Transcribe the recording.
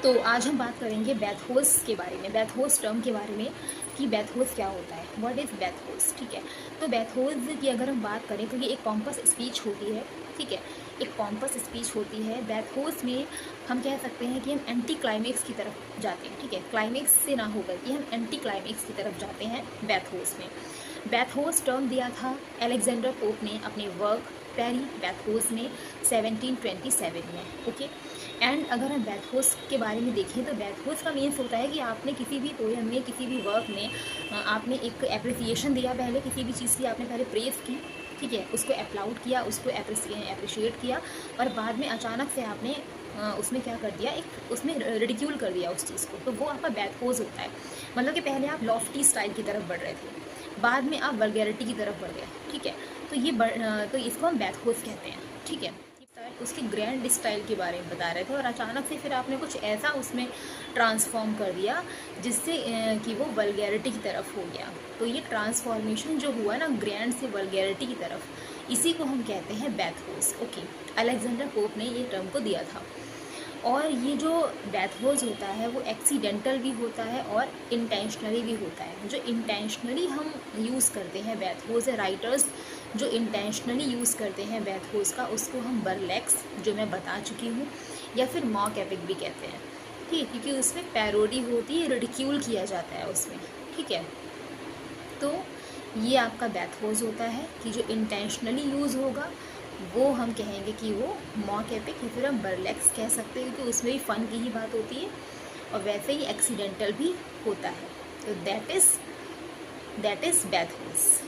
तो आज हम बात करेंगे बैथोस के बारे में, बैथोस टर्म के बारे में कि बैथोस क्या होता है, व्हाट इज़ बैथोस। ठीक है, तो बैथोस की अगर हम बात करें तो ये एक पॉम्पस स्पीच होती है। ठीक है, एक पॉम्पस स्पीच होती है। बैथोस में हम कह सकते हैं कि हम एंटी क्लाइमेक्स की तरफ जाते हैं। ठीक है, क्लाइमेक्स से ना होकर कि हम एंटी क्लाइमेक्स की तरफ जाते हैं बैथोस में। बैथोस टर्म दिया था अलेक्जेंडर पोप ने अपने वर्क पेरी बैथोस में 1727 में। ओके, एंड अगर हम बैथोस के बारे में देखें तो बैथोस का मीन्स होता है कि आपने किसी भी पोएम में, किसी भी वर्क में आपने एक एप्रिसिएशन दिया, पहले किसी भी चीज़ की आपने पहले प्रेज की। ठीक है, उसको अप्लाउड किया, उसको अप्रिशिएट किया, और बाद में अचानक से आपने उसमें क्या कर दिया, एक उसमें रिडिक्यूल कर दिया उस चीज़ को, तो वो आपका बैथोस होता है। मतलब कि पहले आप लॉफ्टी स्टाइल की तरफ बढ़ रहे थे, बाद में आप वल्गैरिटी की तरफ बढ़ गए। ठीक है, तो इसको हम बैथोस कहते हैं। ठीक है, उसके ग्रैंड स्टाइल के बारे में बता रहे थे और अचानक से फिर आपने कुछ ऐसा उसमें ट्रांसफॉर्म कर दिया जिससे कि वो वल्गैरिटी की तरफ हो गया। तो ये ट्रांसफॉर्मेशन जो हुआ ना ग्रैंड से वल्गैरिटी की तरफ, इसी को हम कहते हैं बैथोस। ओके, अलेक्जेंडर पोप ने ये टर्म को दिया था। और ये जो बैथोस होता है वो एक्सीडेंटल भी होता है और इंटेंशनली भी होता है। जो इंटेंशनली हम यूज़ करते हैं बैथोस, राइटर्स जो इंटेंशनली यूज़ करते हैं बैथोस का, उसको हम बर्लेक्स, जो मैं बता चुकी हूँ, या फिर मॉक एपिक भी कहते हैं। ठीक है, क्योंकि उसमें पैरोडी होती है, रिडिक्यूल किया जाता है उसमें। ठीक है, तो ये आपका बैथोस होता है कि जो इंटेंशनली यूज़ होगा वो हम कहेंगे कि वो मॉक एपिक, या फिर हम बर्लेक्स कह सकते हैं क्योंकि उसमें भी फ़न की ही बात होती है, और वैसे ही एक्सीडेंटल भी होता है। तो दैट इज़ बैथोस।